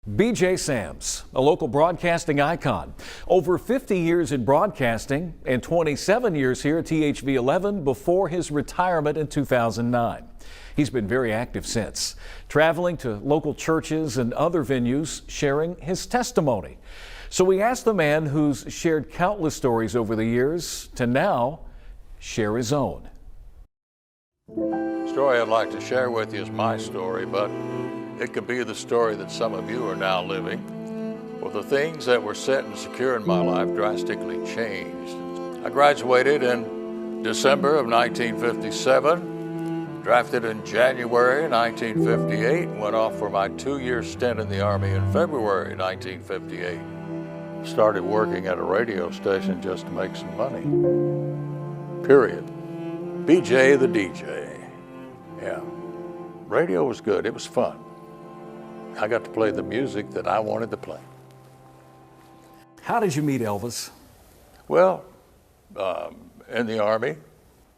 B.J. Sams, a local broadcasting icon. Over 50 years in broadcasting and 27 years here at THV 11 before his retirement in 2009. He's been very active since, traveling to local churches and other venues, sharing his testimony. So we asked the man who's shared countless stories over the years to now share his own. The story I'd like to share with you is my story, but it could be the story that some of you are now living. Well, the things that were set and secure in my life drastically changed. I graduated in December of 1957, drafted in January 1958, and went off for my 2-year stint in the Army in February 1958. Started working at a radio station just to make some money. Period. BJ the DJ. Yeah. Radio was good. It was fun. I got to play the music that I wanted to play. How did you meet Elvis? Well, in the Army,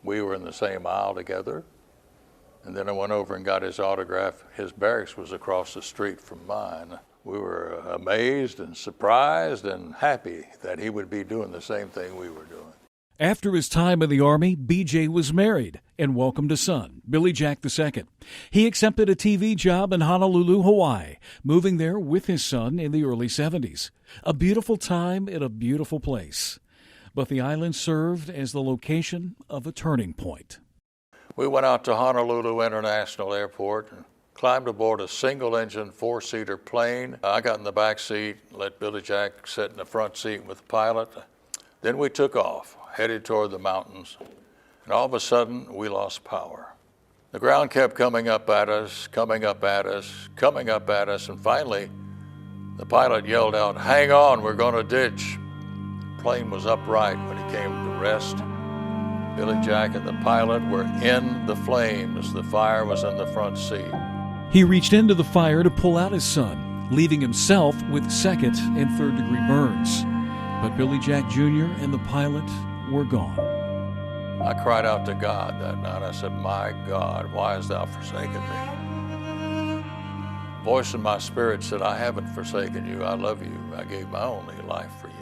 we were in the same aisle together. And then I went over and got his autograph. His barracks was across the street from mine. We were amazed and surprised and happy that he would be doing the same thing we were doing. After his time in the Army, B.J. was married and welcomed a son, Billy Jack II. He accepted a TV job in Honolulu, Hawaii, moving there with his son in the early 70s. A beautiful time in a beautiful place. But the island served as the location of a turning point. We went out to Honolulu International Airport and climbed aboard a single-engine 4-seater plane. I got in the back seat, let Billy Jack sit in the front seat with the pilot. Then we took off, headed toward the mountains, and all of a sudden we lost power. The ground kept coming up at us, coming up at us, coming up at us, and finally the pilot yelled out, "Hang on, we're going to ditch." The plane was upright when it came to rest. Billy Jack and the pilot were in the flames. The fire was in the front seat. He reached into the fire to pull out his son, leaving himself with second and third-degree burns. But Billy Jack Jr. and the pilot were gone. I cried out to God that night. I said, "My God, why hast thou forsaken me?" Voice in my spirit said, "I haven't forsaken you. I love you. I gave my only life for you."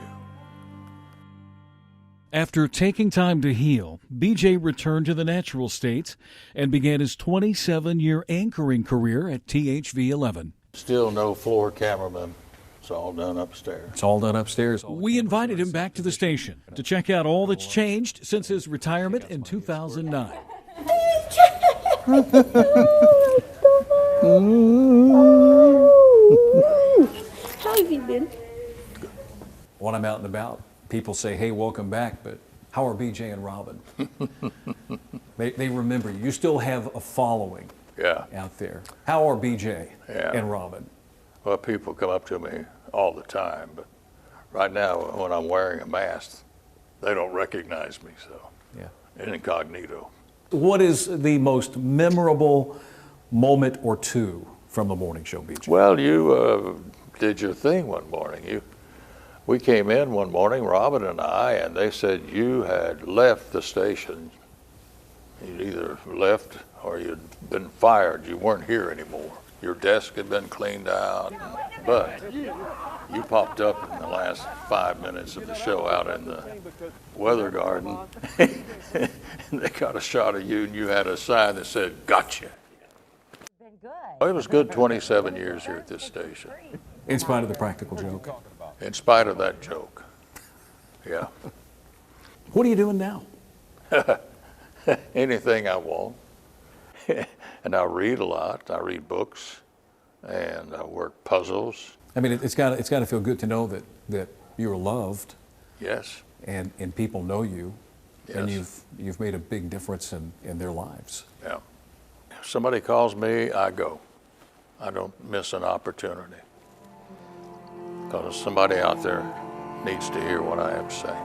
After taking time to heal, B.J. returned to the natural state and began his 27-year anchoring career at THV 11. Still no floor cameraman. It's all done upstairs. It's all done upstairs. We invited him back to the station to check out all that's changed since his retirement in 2009. How have you been? When I'm out and about, people say, "Hey, welcome back," but how are BJ and Robin? They remember you. You still have a following out there. How are BJ and Robin? Well, people come up to me all the time, but right now when I'm wearing a mask, they don't recognize me, so incognito. What is the most memorable moment or two from the morning show, BJ? Well, you did your thing one morning. We came in one morning, Robin and I, and they said you had left the station. You'd either left or you'd been fired. You weren't here anymore. Your desk had been cleaned out, but you popped up in the last 5 minutes of the show out in the weather garden. And they got a shot of you, and you had a sign that said, "Gotcha." Well, it was good 27 years here at this station. In spite of the practical joke. In spite of that joke. Yeah. What are you doing now? Anything I want. And I read a lot. I read books, and I work puzzles. I mean, it's got to feel good to know that you're loved. Yes. And people know you, and Yes. you've made a big difference in their lives. Yeah. If somebody calls me, I go. I don't miss an opportunity, because somebody out there needs to hear what I have to say.